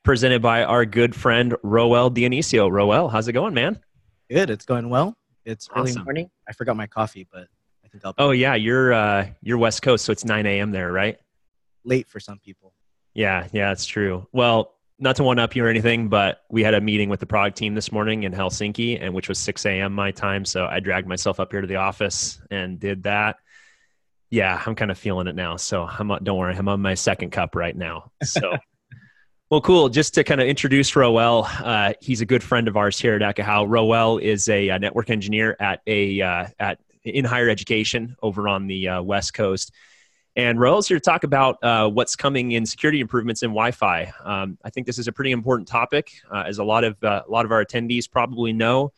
presented by our good friend, Roel Dionisio. Roel, how's it going, man? Good. It's going well. It's early Awesome. morning. I forgot my coffee, but I think I'll be Oh yeah, you're West Coast, so it's 9 a.m. there, right? late for some people. Yeah, it's true. Well, not to one up you or anything, but we had a meeting with the product team this morning in Helsinki, and which was 6 a.m. my time. So I dragged myself up here to the office and did that. Yeah, I'm kind of feeling it now. So don't worry, I'm on my second cup right now. So. Well, cool. Just to kind of introduce Roel, he's a good friend of ours here at OWA. Roel is a network engineer in higher education over on the West Coast. And Roel's here to talk about what's coming in security improvements in Wi-Fi. I think this is a pretty important topic, as a lot of our attendees probably know.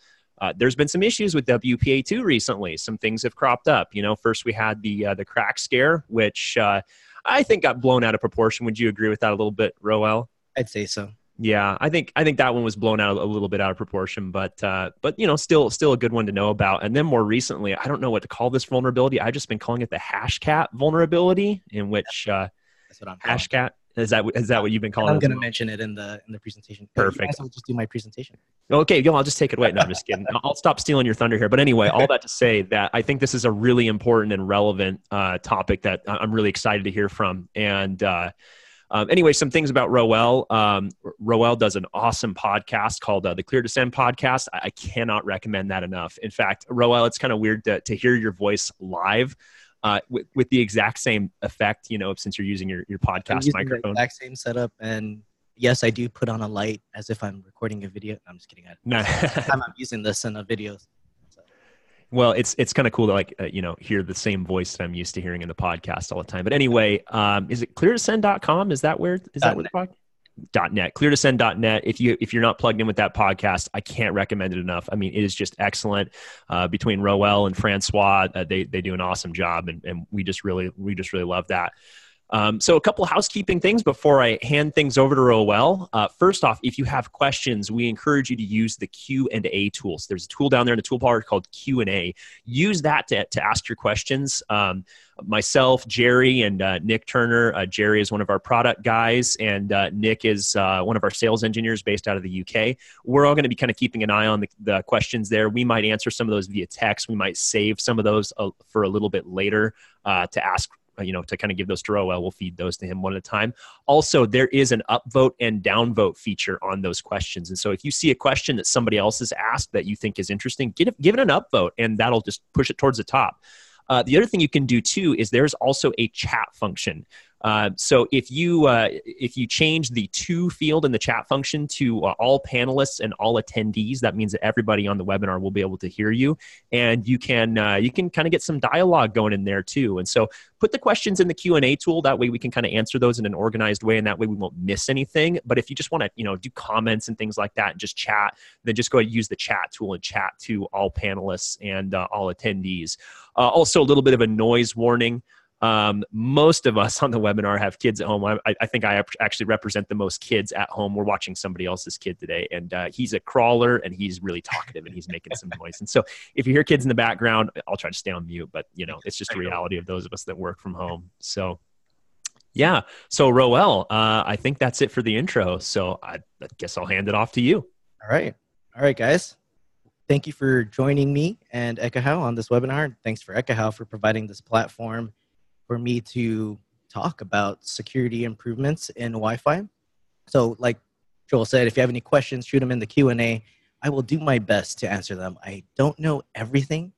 There's been some issues with WPA2 recently. Some things have cropped up. First we had the crack scare, which I think got blown out of proportion. Would you agree with that a little bit, Roel? I'd say so. Yeah, I think that one was blown out a little bit out of proportion, but still a good one to know about. And then more recently, I don't know what to call this vulnerability. I've just been calling it the Hashcat vulnerability, in which That's what I'm calling. Hashcat is that what you've been calling it? I'm going to mention it in the presentation. Perfect. I'll just do my presentation. Okay, I'll just take it away. No, I'm just kidding. I'll stop stealing your thunder here. But anyway, all that to say that I think this is a really important and relevant topic that I'm really excited to hear from. And anyway, some things about Roel. Roel does an awesome podcast called the Clear Descend podcast. I cannot recommend that enough. In fact, Roel, it's kind of weird to hear your voice live with the exact same effect, since you're using your podcast microphone. The exact same setup. And yes, I do put on a light as if I'm recording a video. I'm just kidding. I'm using this in a video. Well, it's kind of cool to hear the same voice that I'm used to hearing in the podcast all the time. But anyway, is it cleardescend.com? Is that where the podcast? .net, cleardescend.net. If you're not plugged in with that podcast, I can't recommend it enough. I mean, it is just excellent. Between Roel and Francois, they do an awesome job, and we just really love that. So a couple of housekeeping things before I hand things over to Roel. First off, if you have questions, we encourage you to use the Q&A tools. There's a tool down there in the toolbar called Q&A. Use that to ask your questions. Myself, Jerry, and Nick Turner. Jerry is one of our product guys, and Nick is one of our sales engineers based out of the UK. We're all going to be kind of keeping an eye on the questions there. We might answer some of those via text. We might save some of those for a little bit later to ask, to kind of give those to Roel. We'll feed those to him one at a time. Also, there is an upvote and downvote feature on those questions. And so if you see a question that somebody else has asked that you think is interesting, give it an upvote, and that'll just push it towards the top. The other thing you can do too is there's also a chat function. So if you change the to field in the chat function to all panelists and all attendees, that means that everybody on the webinar will be able to hear you, and you can kind of get some dialogue going in there too. And so put the questions in the Q&A tool. That way we can kind of answer those in an organized way, and that way we won't miss anything. But if you just want to do comments and things like that and just chat, then just go ahead and use the chat tool and chat to all panelists and all attendees. Also, a little bit of a noise warning. Most of us on the webinar have kids at home. I think I actually represent the most kids at home. We're watching somebody else's kid today, and he's a crawler, and he's really talkative, and he's making some noise. And so if you hear kids in the background, I'll try to stay on mute, but it's just a reality of those of us that work from home. So yeah. So Roel, I think that's it for the intro. So I guess I'll hand it off to you. All right, guys. Thank you for joining me and OWA on this webinar. Thanks for OWA for providing this platform for me to talk about security improvements in Wi-Fi. So like Joel said, if you have any questions, shoot them in the Q&A. I will do my best to answer them. I don't know everything,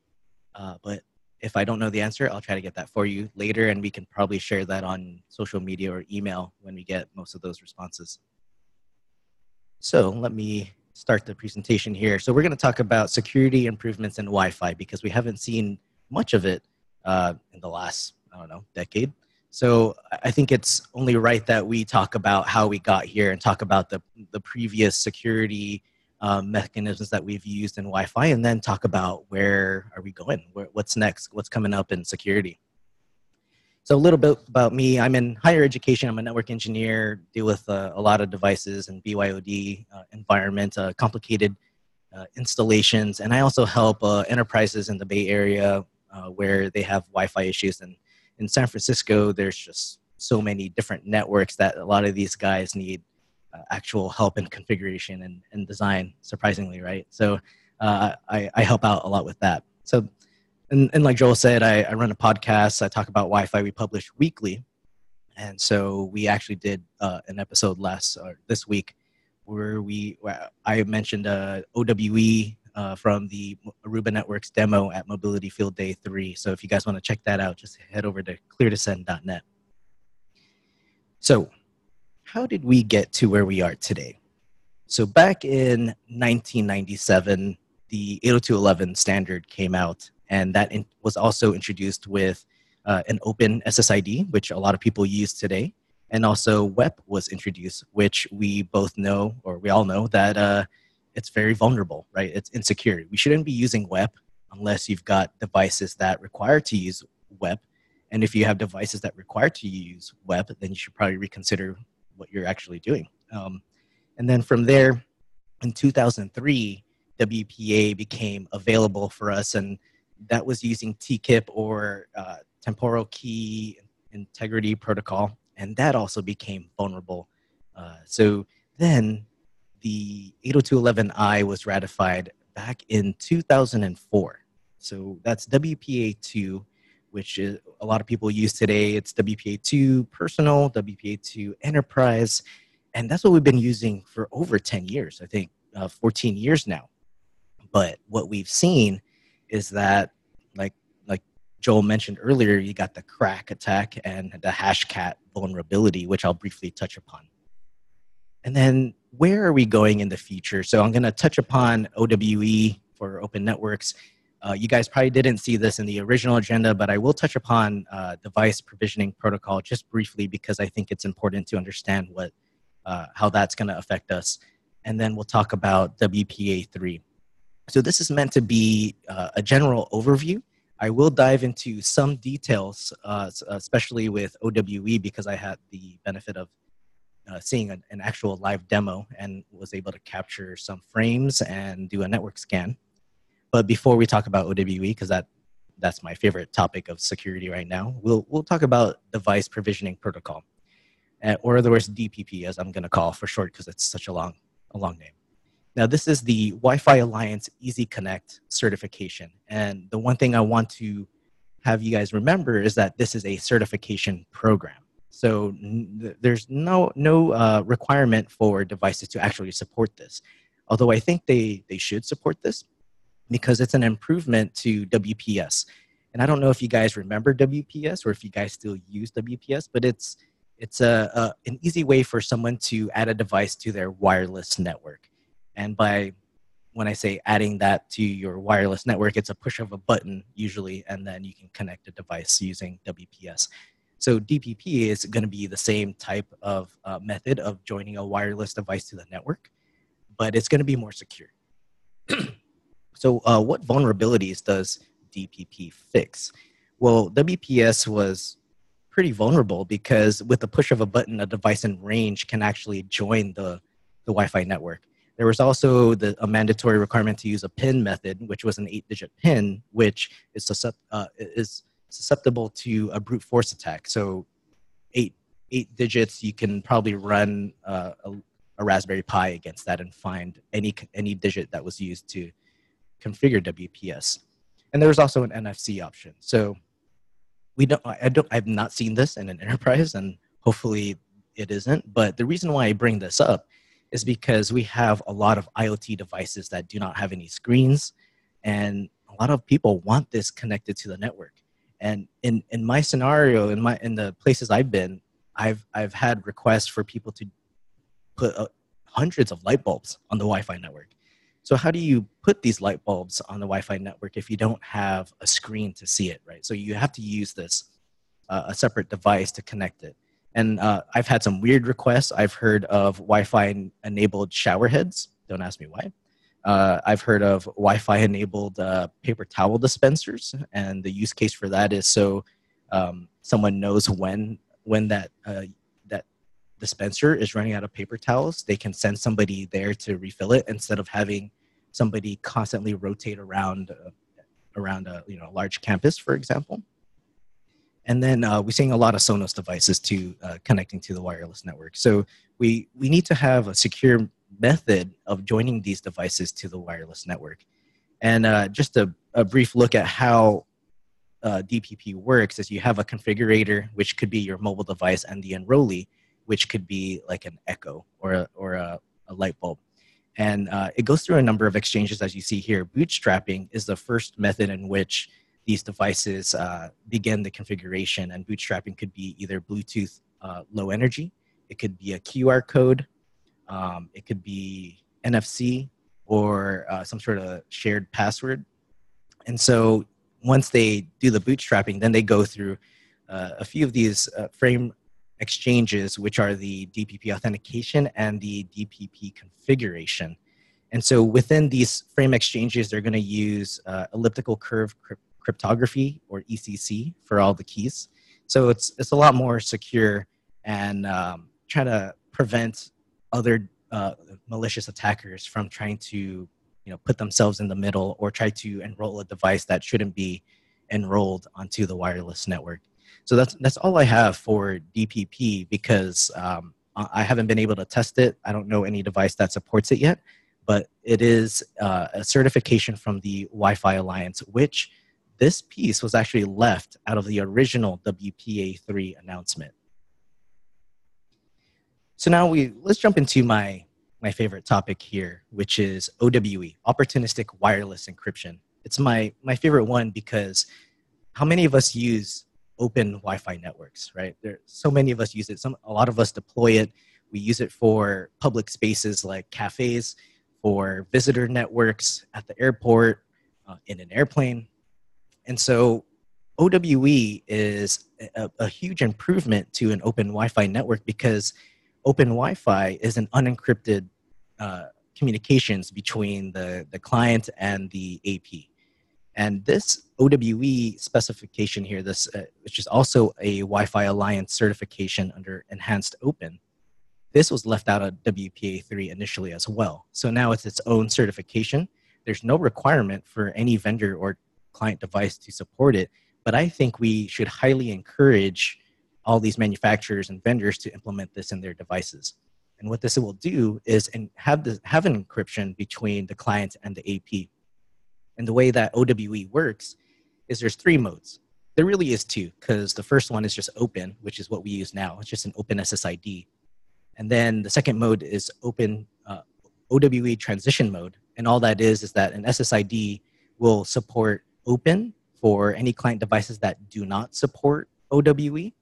but if I don't know the answer, I'll try to get that for you later, and we can probably share that on social media or email when we get most of those responses. So let me start the presentation here. So we're going to talk about security improvements in Wi-Fi because we haven't seen much of it in the last, decade. So I think it's only right that we talk about how we got here and talk about the previous security mechanisms that we've used in Wi-Fi, and then talk about where are we going, what's next, what's coming up in security. So a little bit about me. I'm in higher education. I'm a network engineer, deal with a lot of devices and BYOD environment, complicated installations. And I also help enterprises in the Bay Area where they have Wi-Fi issues. And in San Francisco, there's just so many different networks that a lot of these guys need actual help in configuration and design, surprisingly, right? So I help out a lot with that. So, and like Joel said, I run a podcast. I talk about Wi-Fi. We publish weekly. And so we actually did an episode this week where I mentioned OWE from the Aruba Networks demo at Mobility Field Day 3. So if you guys want to check that out, just head over to cleartosend.net. So how did we get to where we are today? So back in 1997, the 802.11 standard came out, and that was also introduced with an open SSID, which a lot of people use today. And also WEP was introduced, which we both know, or we all know, that it's very vulnerable, right? It's insecure. We shouldn't be using WEP unless you've got devices that require to use WEP. And if you have devices that require to use WEP, then you should probably reconsider what you're actually doing. And then from there, in 2003, WPA became available for us, and that was using TKIP or temporal key integrity protocol, and that also became vulnerable. So then the 802.11i was ratified back in 2004. So that's WPA2, which is a lot of people use today. It's WPA2 Personal, WPA2 Enterprise, and that's what we've been using for over 10 years, I think 14 years now. But what we've seen is that, like Joel mentioned earlier, you got the crack attack and the hashcat vulnerability, which I'll briefly touch upon. And then where are we going in the future? So I'm going to touch upon OWE for Open Networks. You guys probably didn't see this in the original agenda, but I will touch upon device provisioning protocol just briefly because I think it's important to understand how that's going to affect us. And then we'll talk about WPA3. So this is meant to be a general overview. I will dive into some details, especially with OWE, because I had the benefit of seeing an actual live demo and was able to capture some frames and do a network scan. But before we talk about OWE, because that's my favorite topic of security right now, we'll talk about device provisioning protocol, or otherwise DPP, as I'm going to call for short because it's such a long name. Now, this is the Wi-Fi Alliance Easy Connect certification. And the one thing I want to have you guys remember is that this is a certification program. So there's no requirement for devices to actually support this. Although I think they should support this because it's an improvement to WPS. And I don't know if you guys remember WPS or if you guys still use WPS, but it's an easy way for someone to add a device to their wireless network. And when I say adding that to your wireless network, it's a push of a button usually, and then you can connect a device using WPS. So DPP is going to be the same type of method of joining a wireless device to the network, but it's going to be more secure. So what vulnerabilities does DPP fix? Well, WPS was pretty vulnerable because with the push of a button, a device in range can actually join the Wi-Fi network. There was also a mandatory requirement to use a PIN method, which was an 8-digit PIN, which is susceptible to a brute force attack. So eight digits, you can probably run a Raspberry Pi against that and find any digit that was used to configure WPS. And there was also an NFC option. So I've not seen this in an enterprise, and hopefully it isn't. But the reason why I bring this up is because we have a lot of IoT devices that do not have any screens, and a lot of people want this connected to the network. And in my scenario, in the places I've been, I've had requests for people to put hundreds of light bulbs on the Wi-Fi network. So how do you put these light bulbs on the Wi-Fi network if you don't have a screen to see it, right? So you have to use this a separate device to connect it. And I've had some weird requests. I've heard of Wi-Fi enabled shower heads. Don't ask me why. I've heard of Wi-Fi enabled paper towel dispensers, and the use case for that is so someone knows when that dispenser is running out of paper towels, they can send somebody there to refill it instead of having somebody constantly rotate around a large campus, for example. And then we're seeing a lot of Sonos devices to connecting to the wireless network. So we need to have a secure method of joining these devices to the wireless network. And just a brief look at how DPP works is you have a configurator, which could be your mobile device, and the enrollee, which could be like an Echo or a light bulb. And it goes through a number of exchanges, as you see here. Bootstrapping is the first method in which these devices begin the configuration. And bootstrapping could be either Bluetooth low energy, it could be a QR code, it could be NFC, or some sort of shared password. And so once they do the bootstrapping, then they go through a few of these frame exchanges, which are the DPP authentication and the DPP configuration. And so within these frame exchanges, they're going to use elliptical curve cryptography, or ECC, for all the keys. So it's a lot more secure, and trying to prevent other malicious attackers from trying to put themselves in the middle or try to enroll a device that shouldn't be enrolled onto the wireless network. So that's all I have for DPP, because I haven't been able to test it. I don't know any device that supports it yet, but it is a certification from the Wi-Fi Alliance, which this piece was actually left out of the original WPA3 announcement. So now let's jump into my favorite topic here, which is OWE, opportunistic wireless encryption. It's my favorite one because how many of us use open Wi-Fi networks, right? So many of us use it. A lot of us deploy it. We use it for public spaces like cafes, for visitor networks at the airport, in an airplane. And so OWE is a huge improvement to an open Wi-Fi network, because open Wi-Fi is an unencrypted communications between the client and the AP. And this OWE specification here, which is also a Wi-Fi Alliance certification under Enhanced Open, this was left out of WPA3 initially as well. So now it's its own certification. There's no requirement for any vendor or client device to support it, but I think we should highly encourage all these manufacturers and vendors to implement this in their devices. And what this will do is have an encryption between the client and the AP. And the way that OWE works is there's 3 modes. There really is 2, because the first one is just open, which is what we use now. It's just an open SSID. And then the second mode is open OWE transition mode. And all that is that an SSID will support open for any client devices that do not support OWE.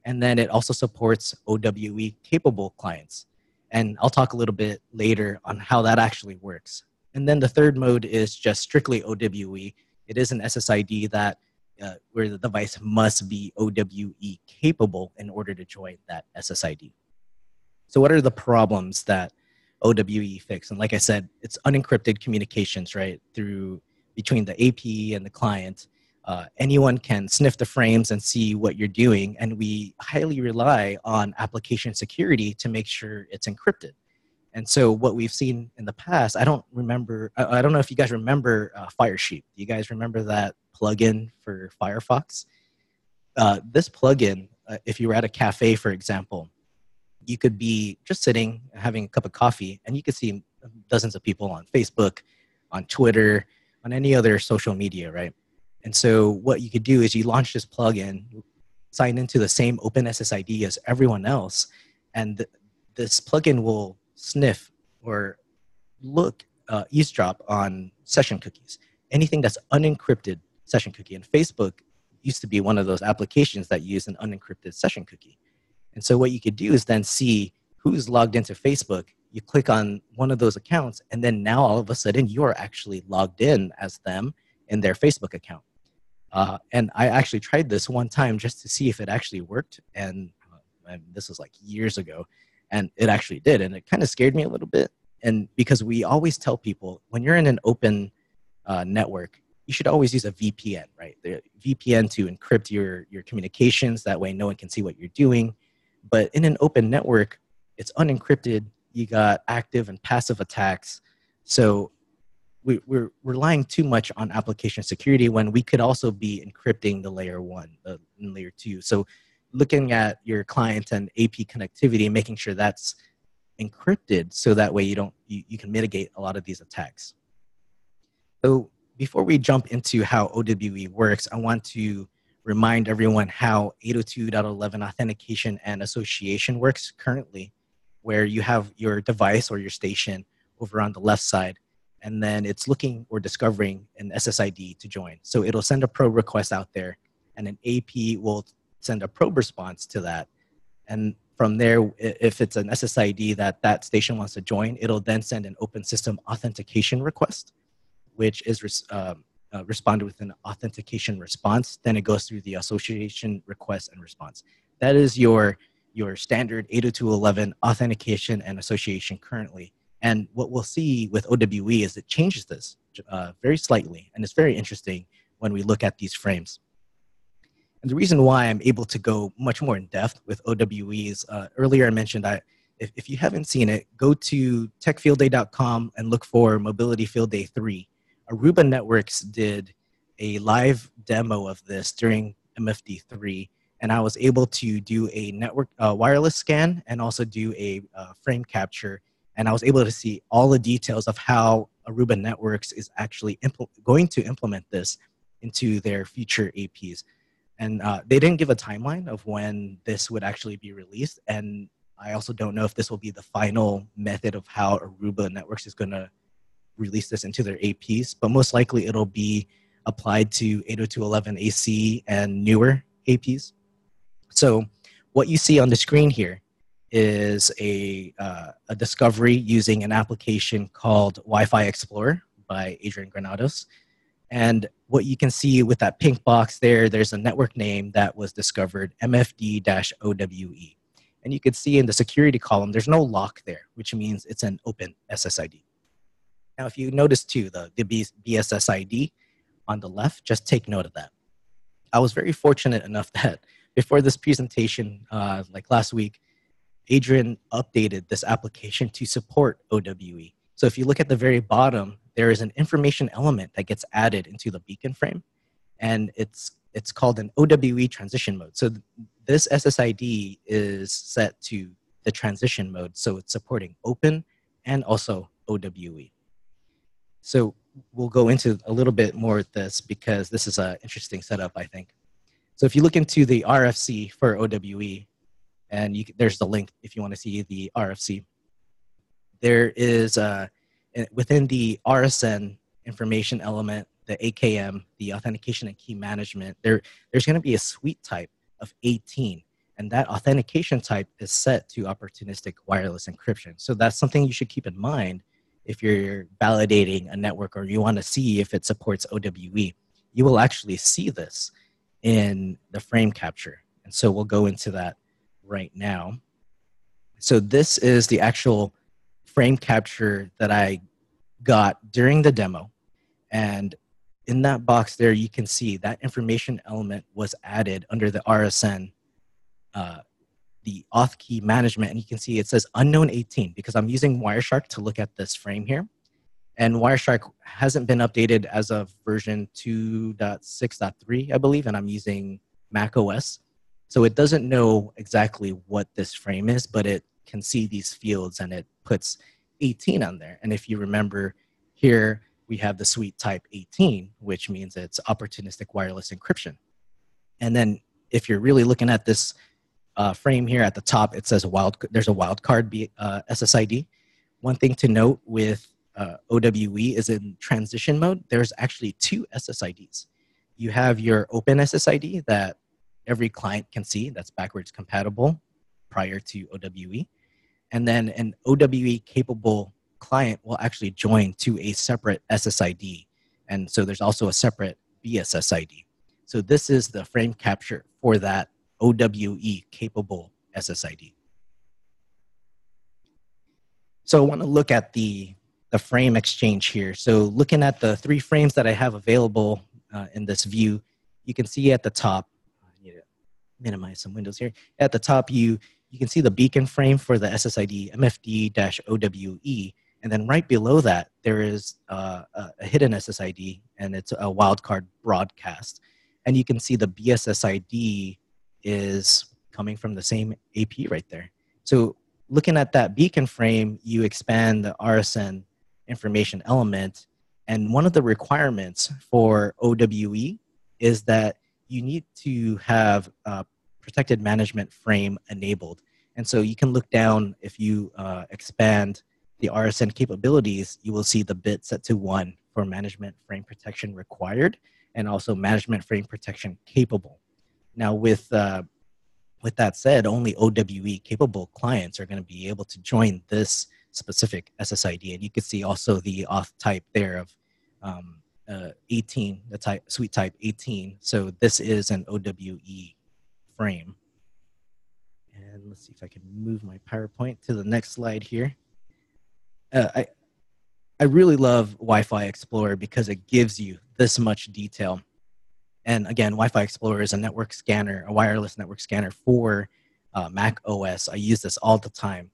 And then it also supports OWE capable clients. And I'll talk a little bit later on how that actually works. And then the third mode is just strictly OWE. It is an SSID that where the device must be OWE capable in order to join that SSID. So what are the problems that OWE fix? And like I said, it's unencrypted communications, right, between the AP and the client. Anyone can sniff the frames and see what you're doing, and we highly rely on application security to make sure it's encrypted. And so what we've seen in the past, I don't know if you guys remember Firesheep. Do you guys remember that plugin for Firefox? This plugin, if you were at a cafe, for example, you could be just sitting, having a cup of coffee, and you could see dozens of people on Facebook, on Twitter, on any other social media, right? And so what you could do is you launch this plugin, sign into the same open SSID as everyone else, and this plugin will sniff or eavesdrop on session cookies, anything that's unencrypted session cookie. And Facebook used to be one of those applications that use an unencrypted session cookie. And so what you could do is then see who's logged into Facebook. You click on one of those accounts, and then now all of a sudden you are actually logged in as them in their Facebook account. And I actually tried this one time just to see if it actually worked. And this was like years ago, and it actually did. And it kind of scared me a little bit. And because we always tell people when you're in an open network, you should always use a VPN, right? The VPN to encrypt your communications. That way no one can see what you're doing. But in an open network, it's unencrypted. You got active and passive attacks. So we're relying too much on application security when we could also be encrypting the layer 1 and layer 2. So looking at your client and AP connectivity, making sure that's encrypted so that way you can mitigate a lot of these attacks. So before we jump into how OWE works, I want to remind everyone how 802.11 authentication and association works currently, where you have your device or your station over on the left side, and then it's looking or discovering an SSID to join. So it'll send a probe request out there, and an AP will send a probe response to that. And from there, if it's an SSID that station wants to join, it'll then send an open system authentication request, which is responded with an authentication response. Then it goes through the association request and response. That is your standard 802.11 authentication and association currently. And what we'll see with OWE is it changes this very slightly. And it's very interesting when we look at these frames. And the reason why I'm able to go much more in depth with OWE is earlier I mentioned that if you haven't seen it, go to techfieldday.com and look for Mobility Field Day 3. Aruba Networks did a live demo of this during MFD3, and I was able to do a network wireless scan and also do a frame capture, and I was able to see all the details of how Aruba Networks is actually going to implement this into their future APs. And they didn't give a timeline of when this would actually be released, and I also don't know if this will be the final method of how Aruba Networks is going to release this into their APs, but most likely it'll be applied to 802.11 AC and newer APs. So what you see on the screen here is a discovery using an application called Wi-Fi Explorer by Adrian Granados. And what you can see with that pink box there, there's a network name that was discovered, MFD-OWE. And you can see in the security column, there's no lock there, which means it's an open SSID. Now, if you notice too, the BSSID on the left, just take note of that. I was very fortunate enough that before this presentation, like last week, Adrian updated this application to support OWE. So if you look at the very bottom, there is an information element that gets added into the beacon frame, and it's called an OWE transition mode. So this SSID is set to the transition mode, so it's supporting open and also OWE. So we'll go into a little bit more of this because this is an interesting setup, I think. So if you look into the RFC for OWE, and there's the link if you want to see the RFC, there is within the RSN information element, the AKM, the authentication and key management, there's going to be a suite type of 18, and that authentication type is set to opportunistic wireless encryption. So that's something you should keep in mind if you're validating a network or you want to see if it supports OWE. You will actually see this in the frame capture. And so we'll go into that right now. So this is the actual frame capture that I got during the demo. And in that box there, you can see that information element was added under the RSN, the auth key management, and you can see it says unknown 18 because I'm using Wireshark to look at this frame here. And Wireshark hasn't been updated as of version 2.6.3, I believe, and I'm using Mac OS. So it doesn't know exactly what this frame is, but it can see these fields and it puts 18 on there. And if you remember here, we have the suite type 18, which means it's opportunistic wireless encryption. And then if you're really looking at this frame here at the top, it says there's a wildcard SSID. One thing to note with OWE is in transition mode, there's actually two SSIDs. You have your open SSID that every client can see, that's backwards compatible prior to OWE. And then an OWE capable client will actually join to a separate SSID. And so there's also a separate BSSID. So this is the frame capture for that OWE capable SSID. So I want to look at the frame exchange here. So looking at the 3 frames that I have available in this view, you can see at the top, I need to minimize some windows here. At the top, you can see the beacon frame for the SSID MFD-OWE, And then right below that, there is a hidden SSID, and it's a wildcard broadcast. And you can see the BSSID is coming from the same AP right there. So looking at that beacon frame, you expand the RSN information element. And one of the requirements for OWE is that you need to have protected management frame enabled. And so you can look down, if you expand the RSN capabilities, you will see the bit set to 1 for management frame protection required, and also management frame protection capable. Now with that said, only OWE capable clients are going to be able to join this specific SSID. And you can see also the auth type there of 18, the type suite type 18. So this is an OWE frame. And let's see if I can move my PowerPoint to the next slide here. I really love Wi-Fi Explorer because it gives you this much detail. And again, Wi-Fi Explorer is a network scanner, a wireless network scanner for Mac OS. I use this all the time.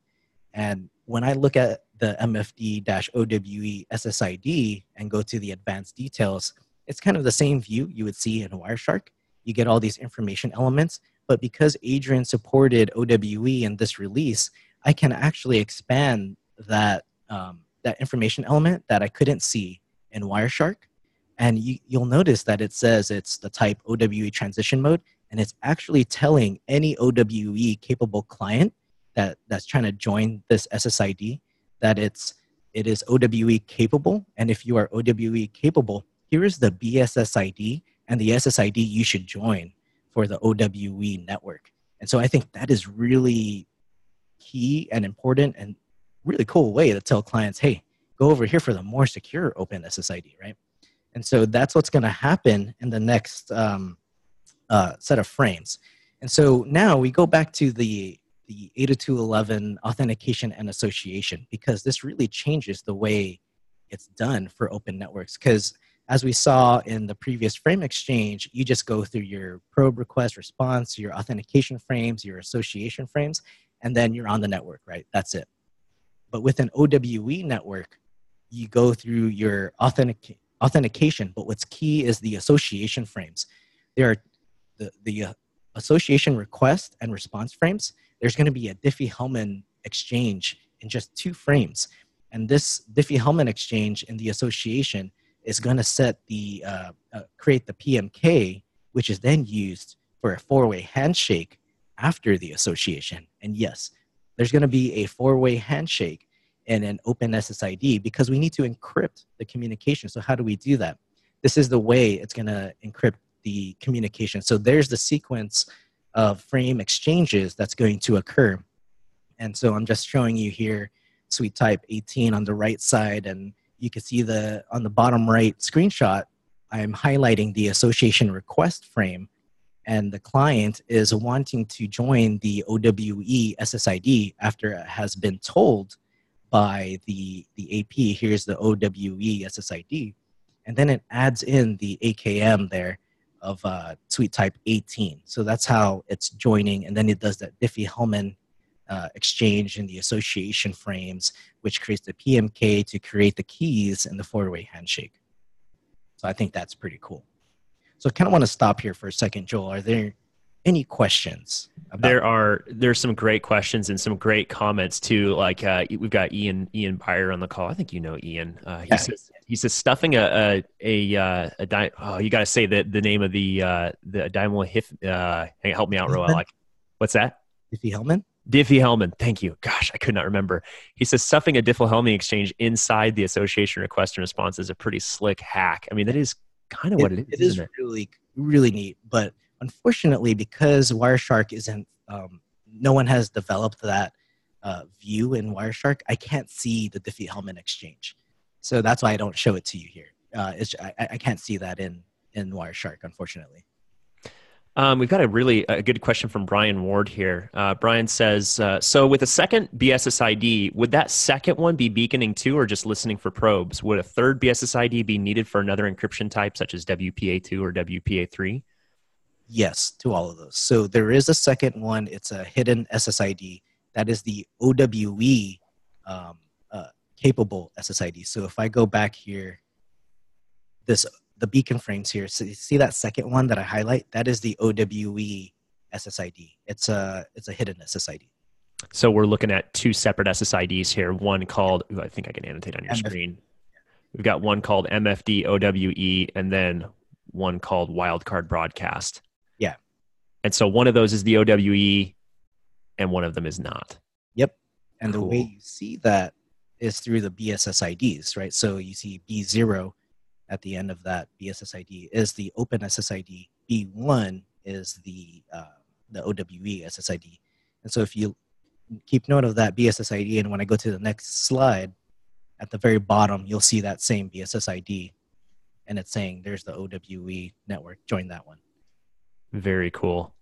And when I look at the MFD-OWE SSID and go to the advanced details, it's kind of the same view you would see in Wireshark. You get all these information elements, but because Adrian supported OWE in this release, I can actually expand that, that information element that I couldn't see in Wireshark. And you'll notice that it says it's the type OWE transition mode, and it's actually telling any OWE capable client that's trying to join this SSID that it is OWE capable. And if you are OWE capable, here is the BSSID and the SSID you should join for the OWE network. And so I think that is really key and important and really cool way to tell clients, hey, go over here for the more secure open SSID, right? And so that's what's going to happen in the next set of frames. And so now we go back to the 802.11 authentication and association, because this really changes the way it's done for open networks. Because as we saw in the previous frame exchange, you just go through your probe request response, your authentication frames, your association frames, and then you're on the network, right? That's it. But with an OWE network, you go through your authentication, but what's key is the association frames. There are the association request and response frames. There's going to be a Diffie-Hellman exchange in just 2 frames. And this Diffie-Hellman exchange in the association is going to set the, create the PMK, which is then used for a 4-way handshake after the association. And yes, there's going to be a 4-way handshake in an open SSID because we need to encrypt the communication. So how do we do that? This is the way it's going to encrypt the communication. So there's the sequence of frame exchanges that's going to occur. And so I'm just showing you here suite type 18 on the right side, and you can see on the bottom right screenshot, I'm highlighting the association request frame, and the client is wanting to join the OWE SSID after it has been told by the AP, here's the OWE SSID, and then it adds in the AKM there of suite type 18. So that's how it's joining, and then it does that Diffie-Hellman exchange in the association frames, which creates the PMK to create the keys in the 4-way handshake. So I think that's pretty cool. So I kind of want to stop here for a second, Joel. Are there any questions? There's some great questions and some great comments too. Like we've got Ian Byer on the call. I think you know Ian. He says stuffing you got to say the name of the diamyl help me out, Roel. What's that? Diffie-Hellman. Diffie-Hellman. Thank you. Gosh, I could not remember. He says stuffing a Diffie-Hellman exchange inside the association request and response is a pretty slick hack. I mean, that is kind of what it is. It is really, really neat. But unfortunately, because Wireshark isn't, no one has developed that view in Wireshark, I can't see the Diffie-Hellman exchange. So that's why I don't show it to you here. I can't see that in Wireshark, unfortunately. We've got a good question from Brian Ward here. Brian says, so with a second BSSID, would that second one be beaconing too, or just listening for probes? Would a third BSSID be needed for another encryption type, such as WPA2 or WPA3? Yes, to all of those. So there is a second one. It's a hidden SSID. That is the OWE capable SSID. So if I go back here, the beacon frames here, so you see that second one that I highlight? That is the OWE SSID. It's a hidden SSID. So we're looking at two separate SSIDs here. One called, I think I can annotate on your screen. We've got one called MFD OWE and then one called Wildcard Broadcast. Yeah. And so one of those is the OWE and one of them is not. Yep. And the way you see that is through the BSSIDs, right? So you see B0 at the end of that BSSID is the open SSID. B1 is the OWE SSID. And so if you keep note of that BSSID, and when I go to the next slide, at the very bottom, you'll see that same BSSID, and it's saying there's the OWE network. Join that one. Very cool.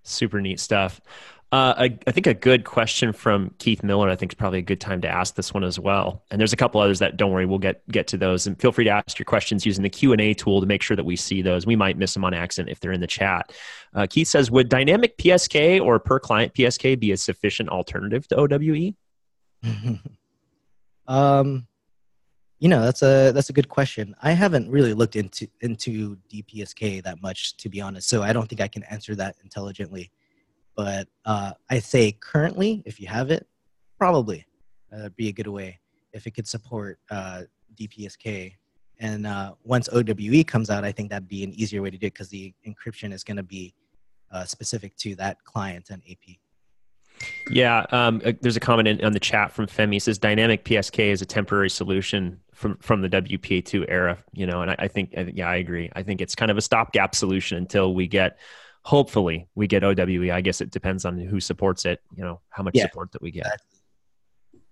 Super neat stuff. I think a good question from Keith Miller, I think is probably a good time to ask this one as well. And there's a couple others that, don't worry, we'll get to those. And feel free to ask your questions using the Q&A tool to make sure that we see those. We might miss them on accident if they're in the chat. Keith says, would dynamic PSK or per client PSK be a sufficient alternative to OWE? That's a good question. I haven't really looked into DPSK that much, to be honest. So I don't think I can answer that intelligently. But I say currently, if you have it, probably be a good way if it could support DPSK. And once OWE comes out, I think that'd be an easier way to do it because the encryption is going to be specific to that client and AP. Yeah, there's a comment on the chat from Femi. He says dynamic PSK is a temporary solution from the WPA2 era. And I think I agree. I think it's kind of a stopgap solution until we get. Hopefully we get OWE. I guess it depends on who supports it, how much support that we get. Exactly.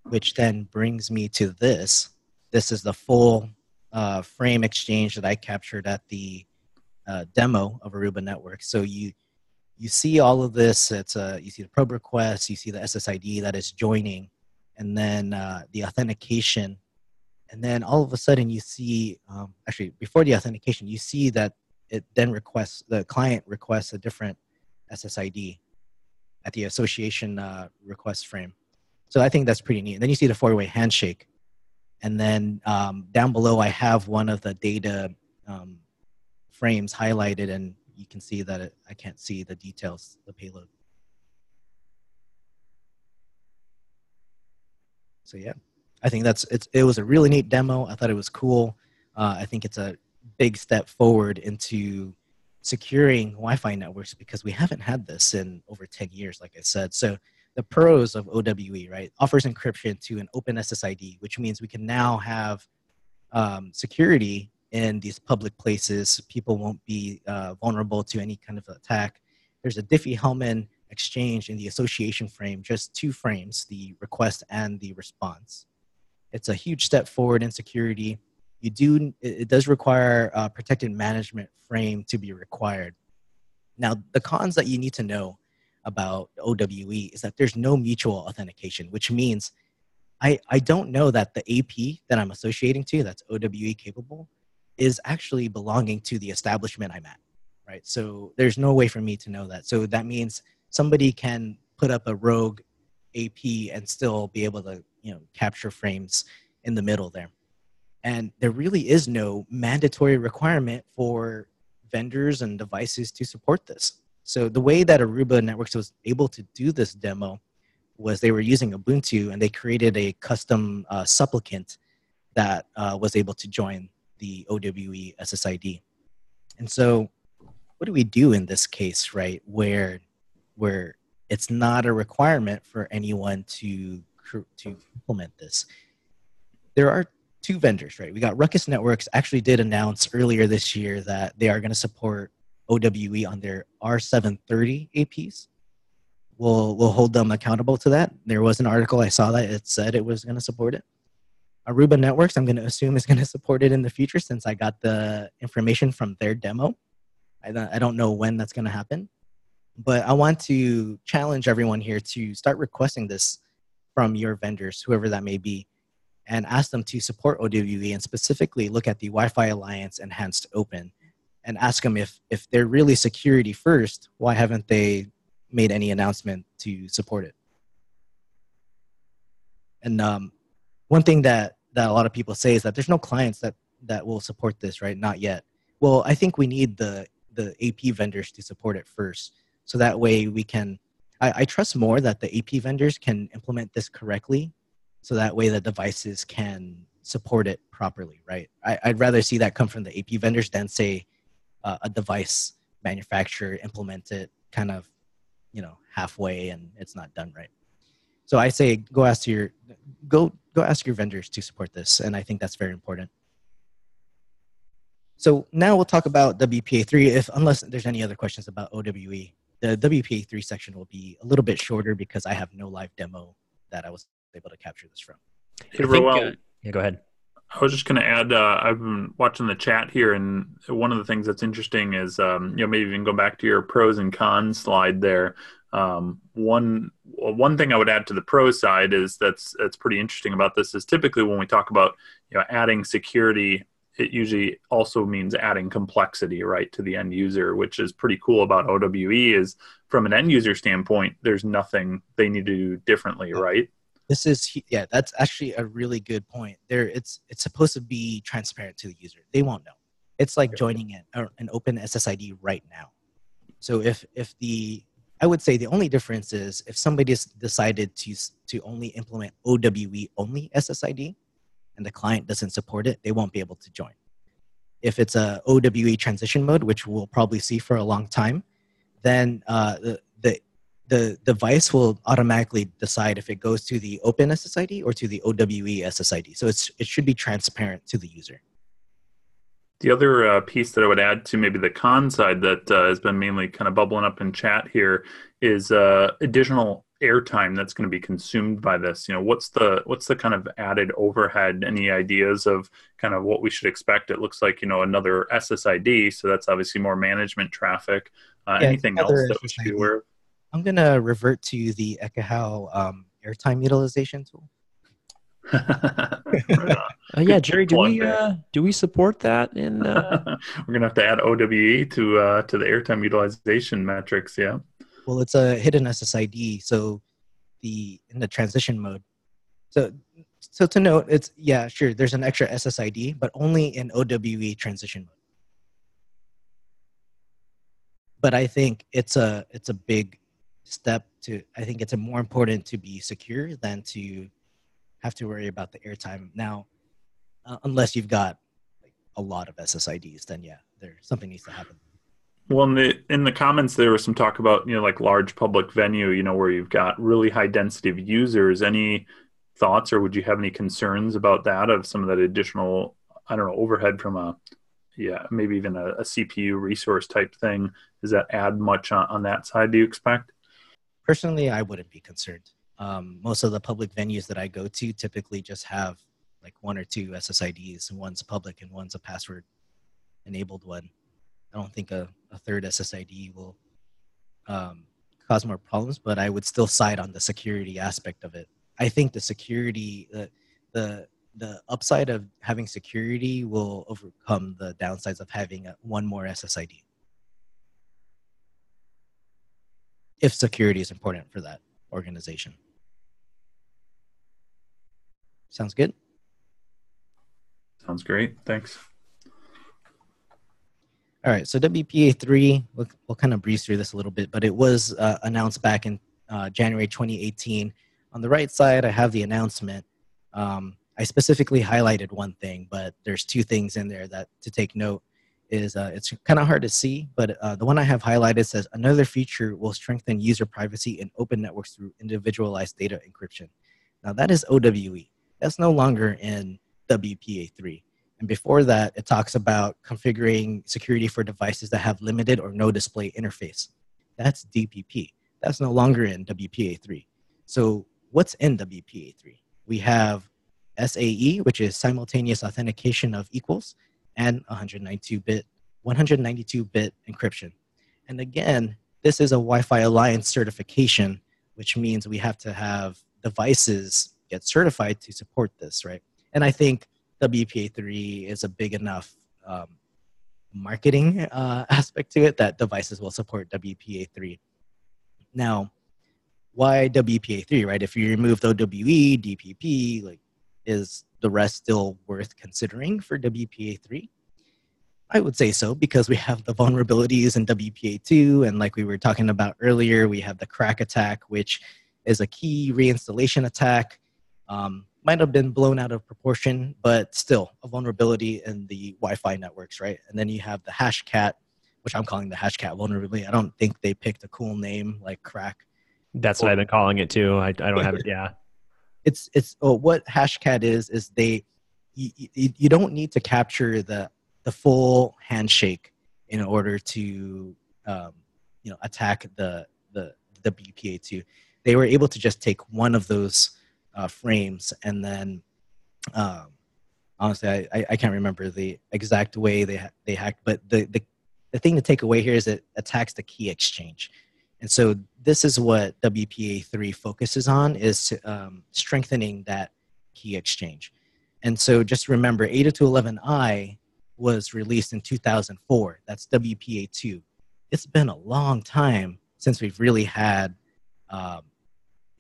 Which then brings me to this. This is the full frame exchange that I captured at the demo of Aruba Networks. So you see all of this. You see the probe request, you see the SSID that is joining, and then the authentication. And then all of a sudden you see, actually before the authentication, you see that it then the client requests a different SSID at the association request frame. So I think that's pretty neat. And then you see the four-way handshake. And then down below, I have one of the data frames highlighted, and you can see that I can't see the details, the payload. So yeah, I think it was a really neat demo. I thought it was cool. I think it's a big step forward into securing Wi-Fi networks because we haven't had this in over 10 years, like I said. So the pros of OWE, right, offers encryption to an open SSID, which means we can now have security in these public places. People won't be vulnerable to any kind of attack. There's a Diffie-Hellman exchange in the association frame, just two frames, the request and the response. It's a huge step forward in security. It does require a protected management frame to be required. Now, the cons that you need to know about OWE is that there's no mutual authentication, which means I don't know that the AP that I'm associating to, that's OWE capable, is actually belonging to the establishment I'm at, right? So there's no way for me to know that. So that means somebody can put up a rogue AP and still be able to, capture frames in the middle there. And there really is no mandatory requirement for vendors and devices to support this. So the way that Aruba Networks was able to do this demo was they were using Ubuntu, and they created a custom supplicant that was able to join the OWE SSID. And so what do we do in this case, right, where it's not a requirement for anyone to implement this? There are two vendors, right? We got Ruckus Networks actually did announce earlier this year that they are going to support OWE on their R730 APs. We'll hold them accountable to that. There was an article I saw that it said it was going to support it. Aruba Networks, I'm going to assume, is going to support it in the future since I got the information from their demo. I don't know when that's going to happen, but I want to challenge everyone here to start requesting this from your vendors, whoever that may be, and ask them to support OWE and specifically look at the Wi-Fi Alliance Enhanced Open and ask them if they're really security first, why haven't they made any announcement to support it? And one thing that that a lot of people say is that there's no clients that will support this, right? Not yet. Well, I think we need the AP vendors to support it first. So that way we can, I trust more that the AP vendors can implement this correctly. So that way the devices can support it properly, right? I'd rather see that come from the AP vendors than say a device manufacturer implement it kind of, halfway and it's not done right. So I say go ask your vendors to support this, and I think that's very important. So now we'll talk about WPA3, unless there's any other questions about OWE. The WPA3 section will be a little bit shorter because I have no live demo that I was able to capture this from. Hey, Roel, yeah, go ahead. I was just going to add, I've been watching the chat here, and one of the things that's interesting is, maybe even go back to your pros and cons slide there. One thing I would add to the pro side is that's pretty interesting about this is typically when we talk about adding security, it usually also means adding complexity, right, to the end user, which is pretty cool about OWE is from an end user standpoint, there's nothing they need to do differently, right? That's actually a really good point. It's supposed to be transparent to the user. They won't know. It's like joining an open SSID right now. So I would say the only difference is if somebody's decided to only implement OWE only SSID and the client doesn't support it, they won't be able to join. If it's a OWE transition mode, which we'll probably see for a long time, then the device will automatically decide if it goes to the open SSID or to the OWE SSID. So it should be transparent to the user. The other piece that I would add to maybe the con side that has been mainly kind of bubbling up in chat here is additional airtime that's going to be consumed by this. What's the kind of added overhead? Any ideas of kind of what we should expect? It looks like another SSID, so that's obviously more management traffic. Anything else that we should be aware of? I'm going to revert to the Ekahau airtime utilization tool. Yeah, Jerry, do we support that? In we're gonna have to add OWE to the airtime utilization metrics. Yeah. Well, it's a hidden SSID, so in the transition mode. So to note, sure, there's an extra SSID, but only in OWE transition mode. But I think it's a big step I think it's more important to be secure than to have to worry about the airtime. Now, unless you've got a lot of SSIDs, then something needs to happen. Well, in the comments, there was some talk about, like large public venue, where you've got really high density of users. Any thoughts, or would you have any concerns about that, of some of that additional, overhead from maybe even a CPU resource type thing? Does that add much on that side, do you expect? Personally, I wouldn't be concerned. Most of the public venues that I go to typically just have like one or two SSIDs, and one's public and one's a password enabled one. I don't think a third SSID will cause more problems, but I would still side on the security aspect of it. I think the security, the upside of having security will overcome the downsides of having one more SSID. If security is important for that organization. Sounds good? Sounds great. Thanks. All right, so WPA3, we'll kind of breeze through this a little bit, but it was announced back in January 2018. On the right side, I have the announcement. I specifically highlighted one thing, but there's two things in there that to take note is it's kind of hard to see, but the one I have highlighted says, another feature will strengthen user privacy in open networks through individualized data encryption. Now that is OWE. That's no longer in WPA3. And before that, it talks about configuring security for devices that have limited or no display interface. That's DPP. That's no longer in WPA3. So what's in WPA3? We have SAE, which is simultaneous authentication of equals, and 192-bit encryption. And again, this is a Wi-Fi Alliance certification, which means we have to have devices get certified to support this, right? And I think WPA3 is a big enough marketing aspect to it that devices will support WPA3. Now, why WPA3, right? If you removed OWE, DPP, like, is the rest still worth considering for WPA3? I would say so, because we have the vulnerabilities in WPA2, and like we were talking about earlier, we have the crack attack, which is a key reinstallation attack. Might have been blown out of proportion, but still a vulnerability in the Wi-Fi networks, right? And then you have the hashcat, which I'm calling the hashcat vulnerability. I don't think they picked a cool name like crack. That's what I've been calling it too. I don't have it. Yeah. What hashcat is you don't need to capture the full handshake in order to attack the WPA2. They were able to just take one of those frames, and then honestly I can't remember the exact way they hacked, but the thing to take away here is it attacks the key exchange. And so this is what WPA3 focuses on, is strengthening that key exchange. And so just remember, 802.11i was released in 2004. That's WPA2. It's been a long time since we've really had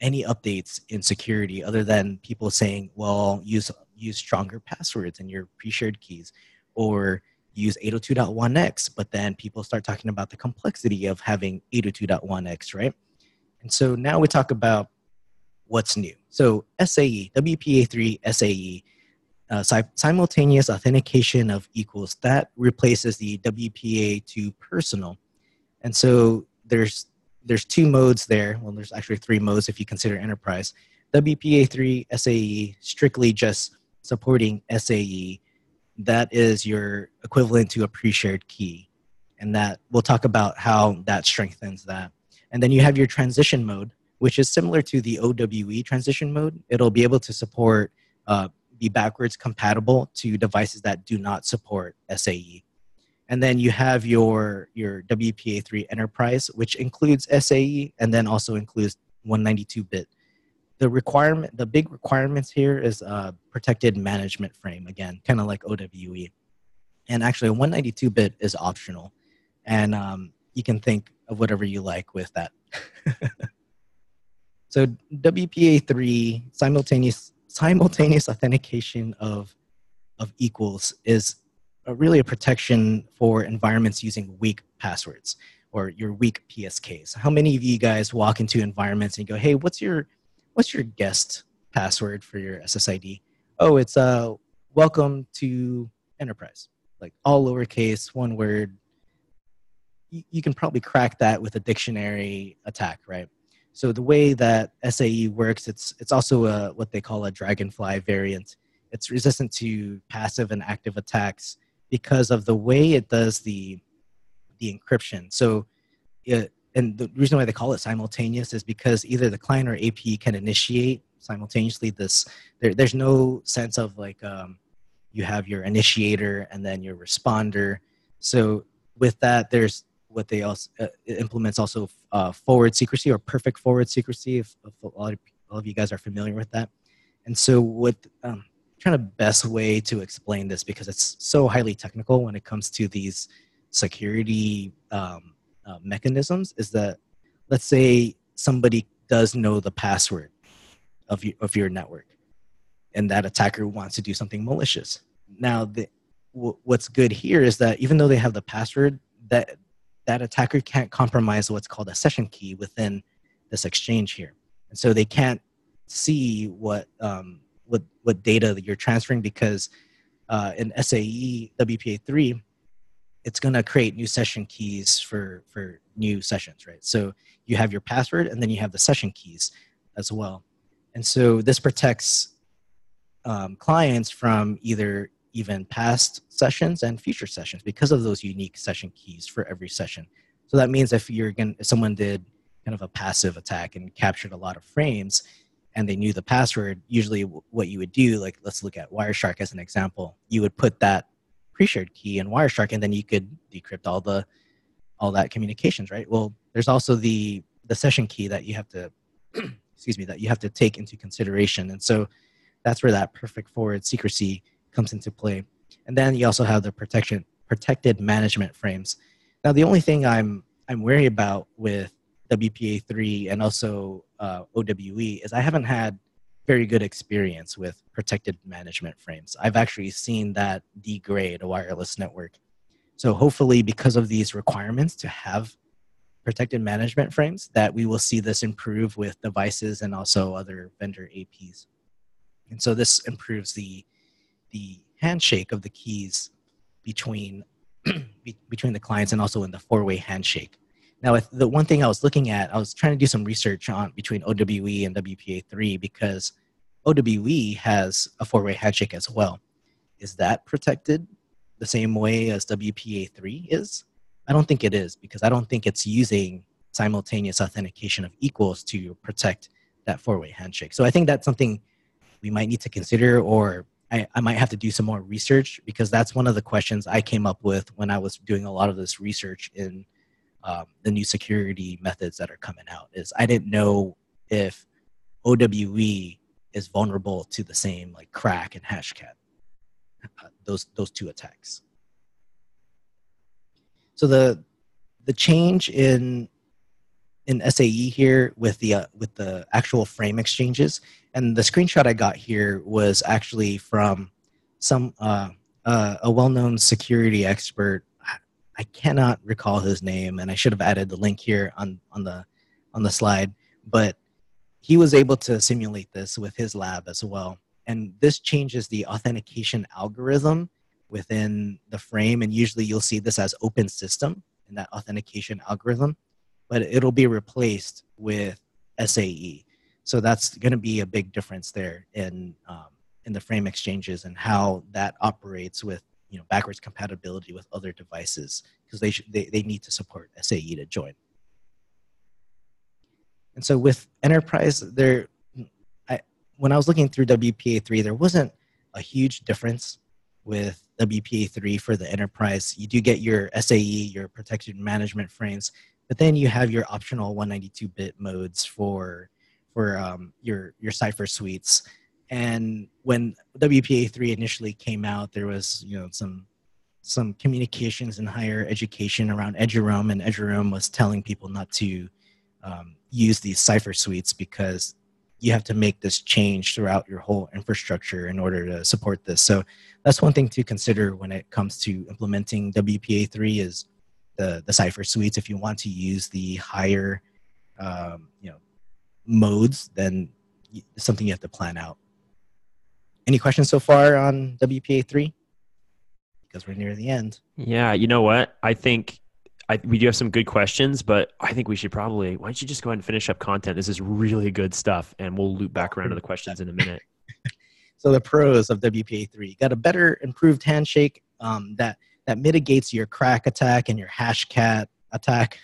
any updates in security other than people saying, well, use stronger passwords in your pre-shared keys, or use 802.1x, but then people start talking about the complexity of having 802.1x, right? And so now we talk about what's new. So SAE, WPA3 SAE, simultaneous authentication of equals, that replaces the WPA2 personal. And so there's two modes there. Well, there's actually three modes if you consider enterprise. WPA3 SAE, strictly just supporting SAE. That is your equivalent to a pre-shared key. And that we'll talk about how that strengthens that. And then you have your transition mode, which is similar to the OWE transition mode. It'll be able to support, be backwards compatible to devices that do not support SAE. And then you have your WPA3 Enterprise, which includes SAE and then also includes 192-bit. The big requirements here is protected management frame, again, kind of like OWE. And actually, 192-bit is optional. And you can think of whatever you like with that. So WPA3, simultaneous authentication of equals, is really a protection for environments using weak passwords or your weak PSKs. How many of you guys walk into environments and go, hey, what's your guest password for your SSID? Oh, it's welcome to enterprise, like all lowercase, one word. You can probably crack that with a dictionary attack, right? So the way that SAE works, it's also what they call a dragonfly variant. It's resistant to passive and active attacks because of the way it does the encryption. So and the reason why they call it simultaneous is because either the client or AP can initiate simultaneously this. There's no sense of like you have your initiator and then your responder. So with that, there's what they also it implements also forward secrecy or perfect forward secrecy. If a lot of you guys are familiar with that. And so what trying to best way to explain this, because it's so highly technical when it comes to these security mechanisms, is that let's say somebody does know the password of your network, and that attacker wants to do something malicious. Now, what's good here is that even though they have the password, that attacker can't compromise what's called a session key within this exchange here, and so they can't see what data that you're transferring, because in SAE WPA3, it's going to create new session keys for new sessions, right? So you have your password and then you have the session keys as well. And so this protects clients from either even past sessions and future sessions because of those unique session keys for every session. So that means if someone did kind of a passive attack and captured a lot of frames and they knew the password, usually what you would do, like let's look at Wireshark as an example, you would put that pre-shared key in Wireshark, and then you could decrypt all that communications, right? Well, there's also the session key that you have to that you have to take into consideration, and so that's where that perfect forward secrecy comes into play. And then you also have the protected management frames. Now, the only thing I'm wary about with WPA3 and also OWE is I haven't had very good experience with protected management frames. I've actually seen that degrade a wireless network. So hopefully, because of these requirements to have protected management frames, that we will see this improve with devices and also other vendor APs. And so this improves the handshake of the keys between between the clients and also in the four-way handshake. Now, the one thing I was looking at, I was trying to do some research on between OWE and WPA3 because OWE has a four-way handshake as well. Is that protected the same way as WPA3 is? I don't think it is, because I don't think it's using simultaneous authentication of equals to protect that four-way handshake. So I think that's something we might need to consider, or I might have to do some more research, because that's one of the questions I came up with when I was doing a lot of this research in the new security methods that are coming out. Is I didn't know if OWE is vulnerable to the same like crack and hashcat, those two attacks. So the change in SAE here with the actual frame exchanges, and the screenshot I got here was actually from some a well-known security expert. I cannot recall his name, and I should have added the link here on the slide, but he was able to simulate this with his lab as well. And this changes the authentication algorithm within the frame, and usually you'll see this as open system in that authentication algorithm, but it'll be replaced with SAE. So that's going to be a big difference there in the frame exchanges and how that operates with backwards compatibility with other devices, because they need to support SAE to join. And so with Enterprise, when I was looking through WPA3, there wasn't a huge difference with WPA3 for the Enterprise. You do get your SAE, your protected management frames, but then you have your optional 192-bit modes for your cipher suites. And when WPA3 initially came out, there was some communications in higher education around Eduroam, and Eduroam was telling people not to use these cipher suites because you have to make this change throughout your whole infrastructure in order to support this. So that's one thing to consider when it comes to implementing WPA3 is the cipher suites. If you want to use the higher modes, then it's something you have to plan out. Any questions so far on WPA3? Because we're near the end. Yeah, you know what? I think we do have some good questions, but I think we should probably, why don't you just go ahead and finish up content? This is really good stuff, and we'll loop back around to the questions in a minute. So the pros of WPA3, got a better improved handshake that mitigates your crack attack and your hashcat attack.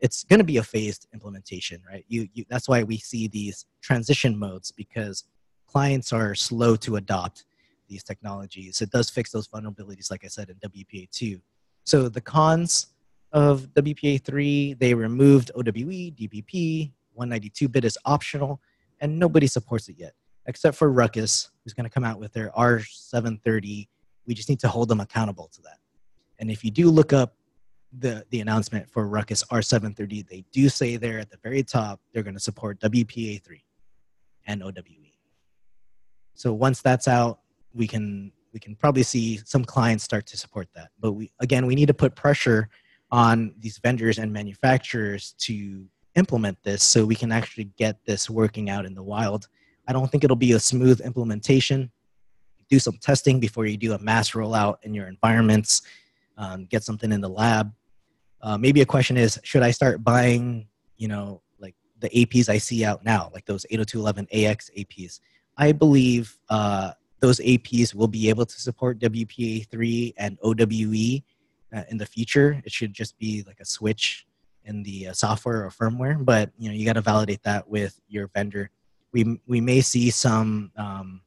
It's going to be a phased implementation, right? That's why we see these transition modes, because clients are slow to adopt these technologies. It does fix those vulnerabilities, like I said, in WPA2. So the cons of WPA3, they removed OWE, DPP, 192-bit is optional, and nobody supports it yet, except for Ruckus, who's going to come out with their R730. We just need to hold them accountable to that. And if you do look up the announcement for Ruckus R730, they do say there at the very top, they're going to support WPA3 and OWE. So once that's out, we can probably see some clients start to support that. But we need to put pressure on these vendors and manufacturers to implement this so we can actually get this working out in the wild. I don't think it'll be a smooth implementation. Do some testing before you do a mass rollout in your environments, get something in the lab. Maybe a question is, should I start buying, like the APs I see out now, like those 802.11ax APs? I believe those APs will be able to support WPA3 and OWE in the future. It should just be like a switch in the software or firmware, but you got to validate that with your vendor. We may see some of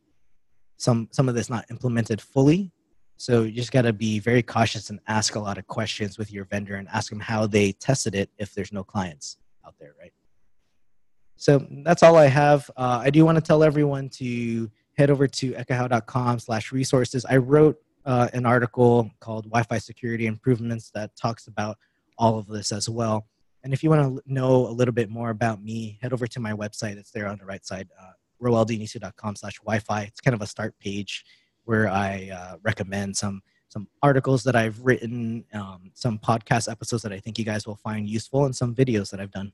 this not implemented fully, so you just got to be very cautious and ask a lot of questions with your vendor and ask them how they tested it if there's no clients out there, right? So that's all I have. I do want to tell everyone to head over to ekahau.com/resources. I wrote an article called Wi-Fi Security Improvements that talks about all of this as well. And if you want to know a little bit more about me, head over to my website. It's there on the right side, roeldinisu.com/Wi-Fi. It's kind of a start page where I recommend some articles that I've written, some podcast episodes that I think you guys will find useful, and some videos that I've done.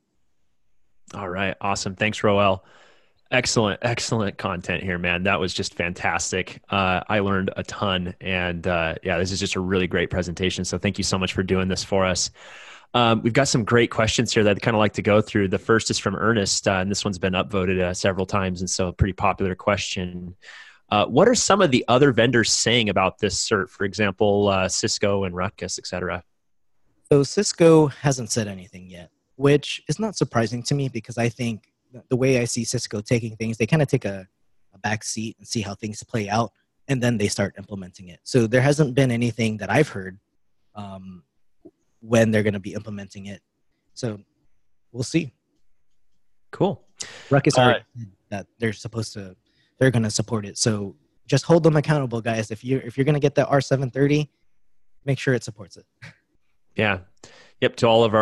All right. Awesome. Thanks, Roel. Excellent content here, man. That was just fantastic. I learned a ton, and yeah, this is just a really great presentation. So thank you so much for doing this for us. We've got some great questions here that I'd kind of like to go through. The first is from Ernest, and this one's been upvoted several times, and so a pretty popular question. What are some of the other vendors saying about this cert? For example, Cisco and Ruckus, et cetera. So Cisco hasn't said anything yet, which is not surprising to me because I think the way I see Cisco taking things, they kind of take a back seat and see how things play out, and then they start implementing it. So there hasn't been anything that I've heard when they're going to be implementing it. So we'll see. Cool. Ruckus already said that they're going to support it. So just hold them accountable, guys. If you're going to get the R730, make sure it supports it. Yeah. Yep. To all of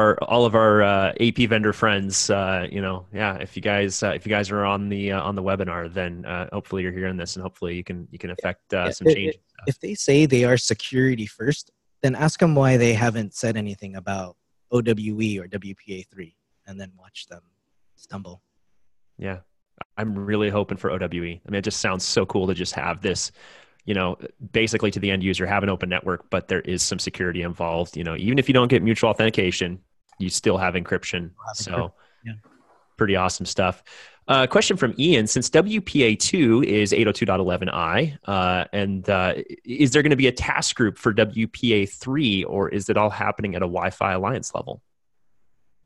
our AP vendor friends, yeah. If you guys are on the webinar, then hopefully you're hearing this, and hopefully you can affect some change. If they say they are security first, then ask them why they haven't said anything about OWE or WPA3, and then watch them stumble. Yeah, I'm really hoping for OWE. I mean, it just sounds so cool to just have this, basically to the end user, have an open network, but there is some security involved. Even if you don't get mutual authentication, you still have encryption. So yeah. Pretty awesome stuff. Question from Ian, since WPA2 is 802.11i, and is there going to be a task group for WPA3, or is it all happening at a Wi-Fi Alliance level?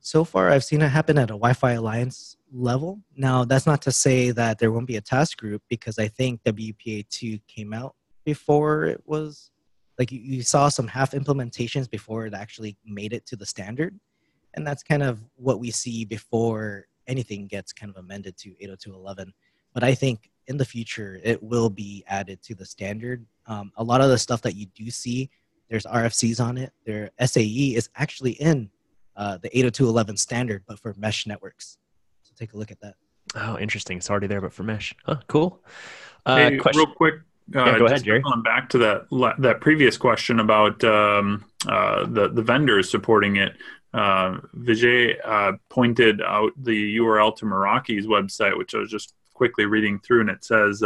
So far, I've seen it happen at a Wi-Fi Alliance level. Now, that's not to say that there won't be a task group, because I think WPA2 came out before it was, like you saw some half implementations before it actually made it to the standard. And that's kind of what we see before anything gets kind of amended to 802.11. But I think in the future, it will be added to the standard. A lot of the stuff that you do see, there's RFCs on it. Their SAE is actually in the 802.11 standard, but for mesh networks. So take a look at that. Oh, interesting. It's already there, but for mesh. Huh, cool. Hey, real quick. Yeah, go ahead, Jerry. Going back to that previous question about the vendors supporting it. Vijay pointed out the URL to Meraki's website, which I was just quickly reading through, and it says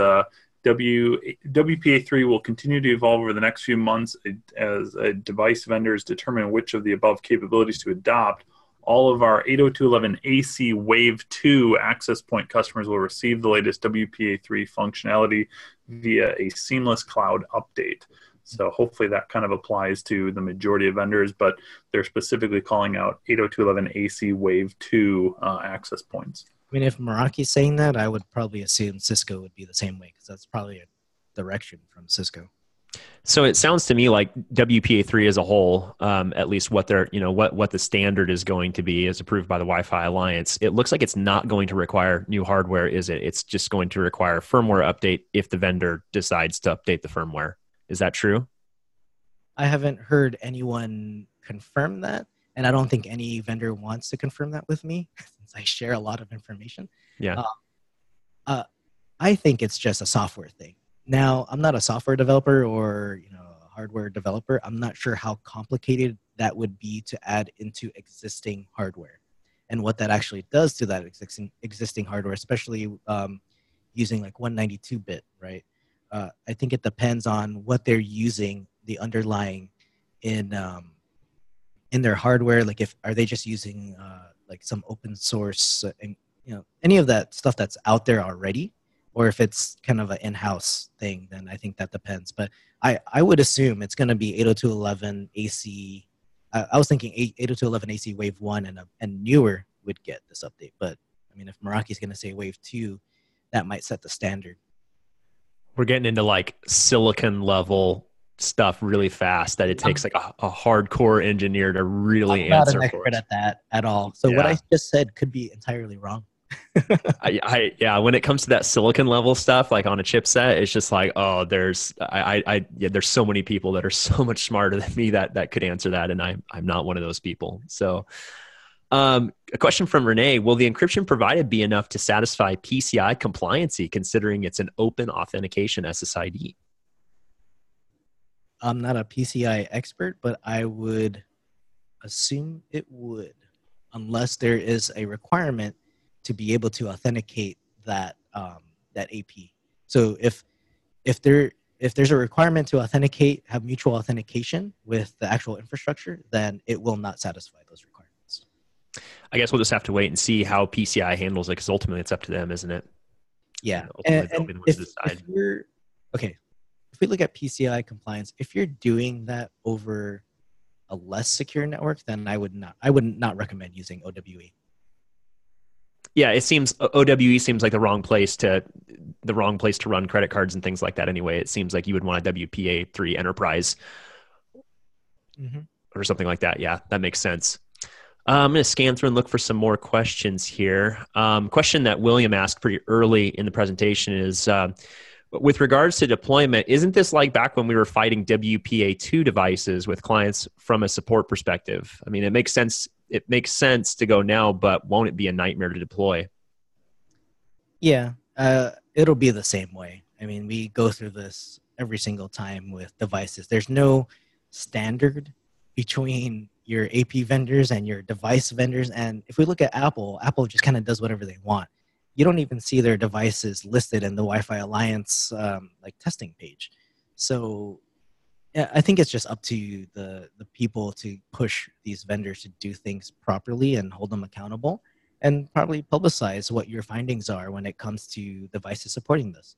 WPA3 will continue to evolve over the next few months as device vendors determine which of the above capabilities to adopt. All of our 802.11ac Wave 2 access point customers will receive the latest WPA3 functionality via a seamless cloud update. So hopefully that kind of applies to the majority of vendors, but they're specifically calling out 802.11ac Wave 2 access points. I mean, if Meraki's saying that, I would probably assume Cisco would be the same way, because that's probably a direction from Cisco. So it sounds to me like WPA3 as a whole, at least what they're, what the standard is going to be as approved by the Wi-Fi Alliance, it looks like it's not going to require new hardware, is it? It's just going to require firmware update if the vendor decides to update the firmware. Is that true? I haven't heard anyone confirm that, and I don't think any vendor wants to confirm that with me, since I share a lot of information. Yeah. I think it's just a software thing. Now, I'm not a software developer or a hardware developer. I'm not sure how complicated that would be to add into existing hardware, and what that actually does to that existing hardware, especially using like 192-bit, right? I think it depends on what they're using, the underlying in their hardware. Like, are they just using like some open source and any of that stuff that's out there already, or if it's kind of an in-house thing, then I think that depends. But I would assume it's going to be 802.11ac. I was thinking 802.11ac Wave 1 and newer would get this update. But I mean, if Meraki's going to say Wave 2, that might set the standard. We're getting into like silicon level stuff really fast, that it takes like a hardcore engineer to really answer. I'm not an expert at that at all. So what I just said could be entirely wrong. When it comes to that silicon level stuff, like on a chipset, it's just like, oh, there's so many people that are so much smarter than me that could answer that, and I'm not one of those people. So A question from Renee: will the encryption provided be enough to satisfy PCI compliancy, considering it's an open authentication SSID? I'm not a PCI expert, but I would assume it would, unless there is a requirement to be able to authenticate that that AP. So if there's a requirement to authenticate, have mutual authentication with the actual infrastructure, then it will not satisfy those requirements. I guess we'll just have to wait and see how PCI handles it, because ultimately it's up to them, isn't it? Yeah. Ultimately, they'll be the ones to decide. If we look at PCI compliance, if you're doing that over a less secure network, then I would not recommend using OWE. Yeah, it seems OWE seems like the wrong place to run credit cards and things like that. Anyway, it seems like you would want a WPA3 Enterprise or something like that. Yeah, that makes sense. I'm going to scan through and look for some more questions here. Question that William asked pretty early in the presentation is, with regards to deployment, isn't this like back when we were fighting WPA2 devices with clients from a support perspective? I mean, it makes sense. It makes sense to go now, but won't it be a nightmare to deploy? Yeah, it'll be the same way. I mean, we go through this every single time with devices. There's no standard between your AP vendors and your device vendors. And if we look at Apple, Apple just kind of does whatever they want. You don't even see their devices listed in the Wi-Fi Alliance testing page. So yeah, I think it's just up to the people to push these vendors to do things properly and hold them accountable, and probably publicize what your findings are when it comes to devices supporting this.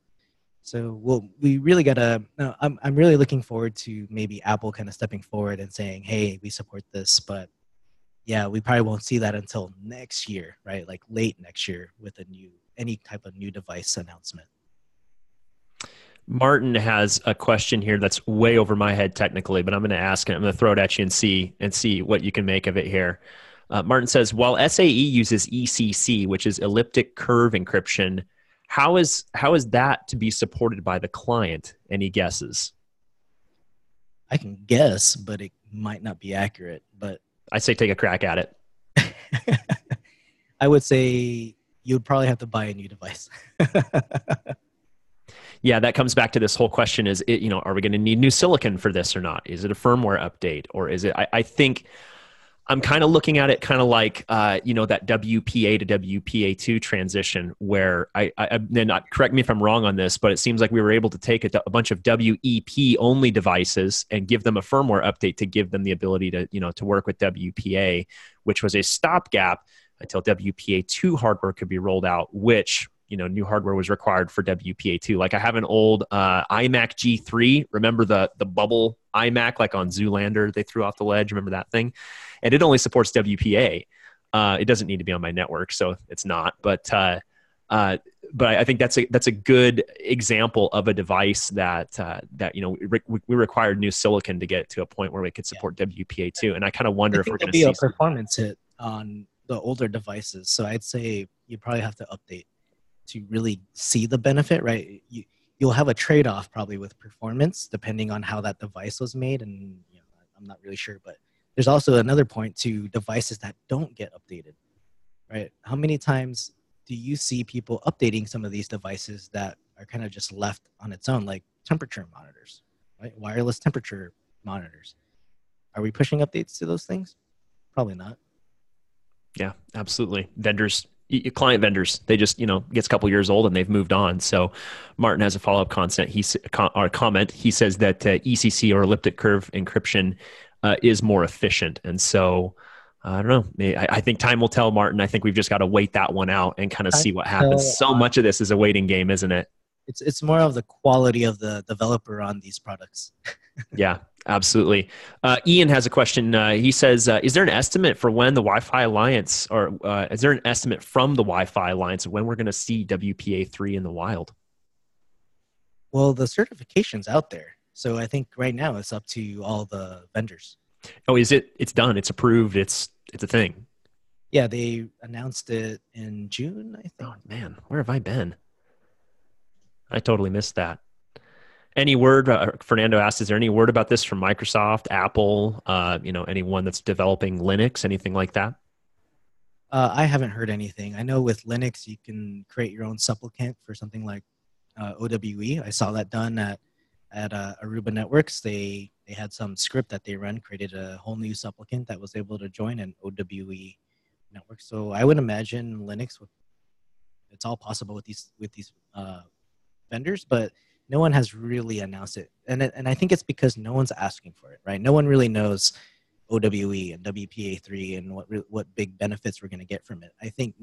So we really gotta. I'm really looking forward to maybe Apple kind of stepping forward and saying, "Hey, we support this," but yeah, we probably won't see that until next year, right? Like late next year with any type of new device announcement. Martin has a question here that's way over my head technically, but I'm going to ask it. I'm going to throw it at you and see what you can make of it here. Martin says, while SAE uses ECC, which is elliptic curve encryption, how is that to be supported by the client? Any guesses? I can guess, but it might not be accurate. But I say take a crack at it. I would say you would probably have to buy a new device. Yeah, that comes back to this whole question: is it, are we going to need new silicon for this or not? Is it a firmware update, or is it? I think I'm kind of looking at it kind of like that WPA to WPA2 transition, where correct me if I'm wrong on this, but it seems like we were able to take a bunch of WEP only devices and give them a firmware update to give them the ability to work with WPA, which was a stopgap until WPA2 hardware could be rolled out, which new hardware was required for WPA2. Like I have an old iMac G3. Remember the bubble iMac, like on Zoolander, they threw off the ledge. Remember that thing? And it only supports WPA. It doesn't need to be on my network, so it's not. But I think that's a good example of a device that we required new silicon to get to a point where we could support WPA2. And I kind of wonder if we're going to see a performance hit on the older devices. So I'd say you probably have to update to really see the benefit, right? You'll have a trade-off probably with performance depending on how that device was made, and I'm not really sure, but there's also another point to devices that don't get updated, right? How many times do you see people updating some of these devices that are kind of just left on its own, like temperature monitors, right? Wireless temperature monitors. Are we pushing updates to those things? Probably not. Yeah, absolutely. Client vendors, they just, gets a couple years old and they've moved on. So Martin has a follow-up comment. He says that ECC or elliptic curve encryption is more efficient. And so I don't know. I think time will tell, Martin. I think we've just got to wait that one out and kind of see what happens. So much of this is a waiting game, isn't it? It's more of the quality of the developer on these products. Yeah, absolutely. Ian has a question. He says, is there an estimate for when the Wi-Fi Alliance, or is there an estimate from the Wi-Fi Alliance of when we're going to see WPA3 in the wild? Well, the certification's out there. So I think right now it's up to all the vendors. Oh, is it? It's done. It's approved. It's a thing. Yeah, they announced it in June, I think. Oh, man, where have I been? I totally missed that. Any word, Fernando asked, is there any word about this from Microsoft, Apple, anyone that's developing Linux, anything like that? I haven't heard anything. I know with Linux, you can create your own supplicant for something like OWE. I saw that done at Aruba Networks. They had some script that they run, created a whole new supplicant that was able to join an OWE network. So I would imagine Linux, it's all possible with these vendors, but no one has really announced it. And I think it's because no one's asking for it, right? No one really knows OWE and WPA3 and what big benefits we're going to get from it. I think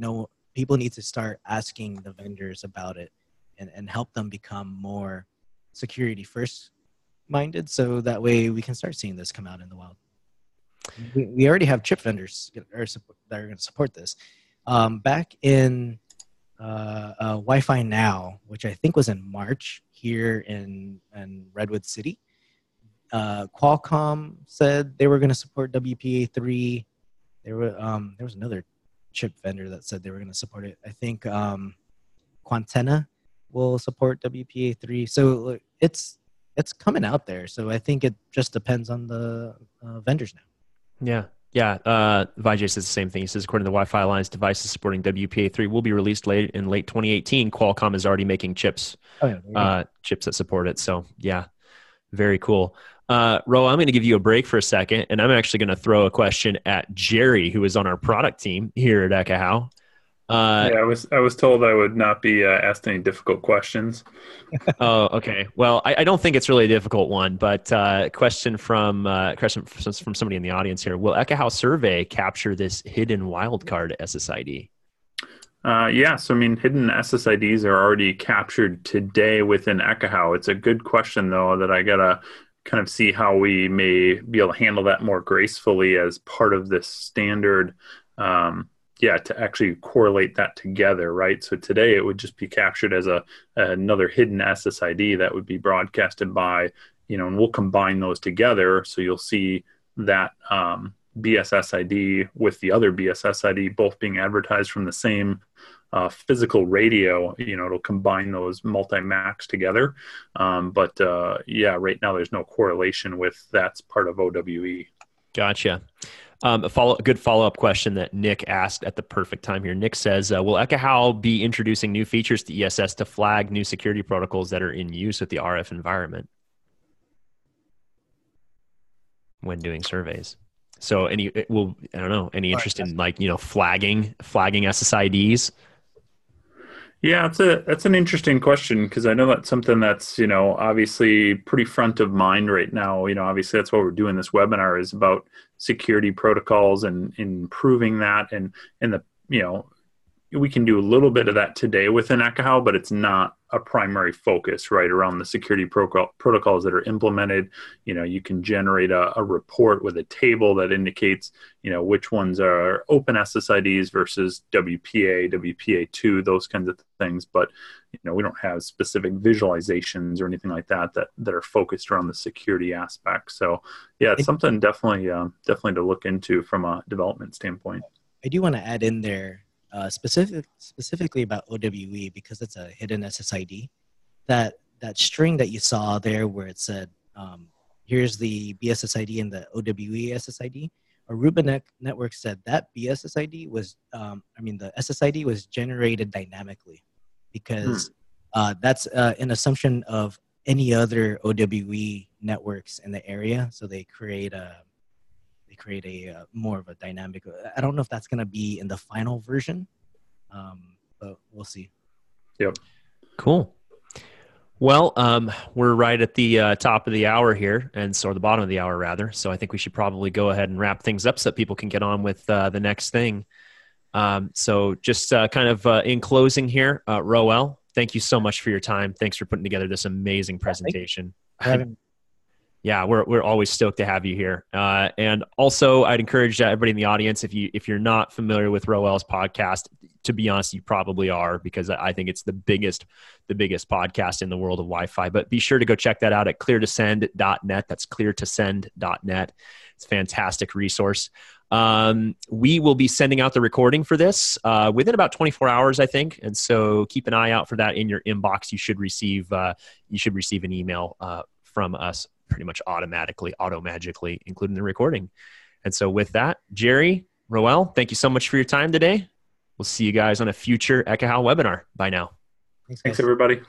people need to start asking the vendors about it and help them become more security first minded, so that way we can start seeing this come out in the wild. We already have chip vendors that are going to support this. Back in Wi-Fi Now, which I think was in March here in Redwood City, Qualcomm said they were going to support WPA3. There was another chip vendor that said they were going to support it. I think Quantenna will support WPA3. So it's coming out there. So I think it just depends on the vendors now. Yeah. Vijay says the same thing. He says, according to the Wi-Fi Alliance, devices supporting WPA3 will be released in late 2018. Qualcomm is already making chips that support it. So yeah, very cool. Ro, I'm going to give you a break for a second, and I'm actually going to throw a question at Jerry, who is on our product team here at Ekahau. I was told I would not be asked any difficult questions. Oh, okay. Well, I don't think it's really a difficult one, but question from somebody in the audience here: will Ekahau Survey capture this hidden wildcard SSID? So I mean, hidden SSIDs are already captured today within Ekahau. It's a good question, though, that I gotta kind of see how we may be able to handle that more gracefully as part of this standard. To actually correlate that together, right? So today it would just be captured as another hidden SSID that would be broadcasted by, and we'll combine those together. So you'll see that BSSID with the other BSSID both being advertised from the same physical radio. It'll combine those multi-max together. Right now there's no correlation with that's part of OWE. Gotcha. A good follow-up question that Nick asked at the perfect time here. Nick says, will Ekahau be introducing new features to ESS to flag new security protocols that are in use with the RF environment when doing surveys? So any interest in flagging SSIDs? Yeah, that's an interesting question, because I know that's something that's, obviously pretty front of mind right now. Obviously that's what we're doing this webinar is about security protocols and improving that. And we can do a little bit of that today within Ekahau, but it's not a primary focus, right, around the security protocols that are implemented. You can generate a report with a table that indicates, which ones are open SSIDs versus WPA, WPA2, those kinds of things. But, we don't have specific visualizations or anything like that are focused around the security aspect. So, yeah, it's something definitely to look into from a development standpoint. I do want to add in there, specifically about OWE, because it's a hidden SSID. That string that you saw there where it said, here's the BSSID and the OWE SSID, Aruba Networks said that BSSID was, the SSID was generated dynamically, because that's an assumption of any other OWE networks in the area. So they create a more of a dynamic. I don't know if that's going to be in the final version, but we'll see. Yep. Cool. Well, we're right at the top of the hour here, or the bottom of the hour rather. So I think we should probably go ahead and wrap things up so that people can get on with the next thing. So just in closing here, Roel, thank you so much for your time. Thanks for putting together this amazing presentation. Yeah, we're always stoked to have you here. And also, I'd encourage everybody in the audience, if you're not familiar with Roel's podcast, to be honest, you probably are, because I think it's the biggest podcast in the world of Wi-Fi. But be sure to go check that out at cleartosend.net. That's cleartosend.net. It's a fantastic resource. We will be sending out the recording for this within about 24 hours, I think. And so keep an eye out for that in your inbox. You should receive an email from us pretty much automatically, auto-magically, including the recording. And so with that, Jerry, Roel, thank you so much for your time today. We'll see you guys on a future Ekahau webinar. Bye now. Thanks, everybody.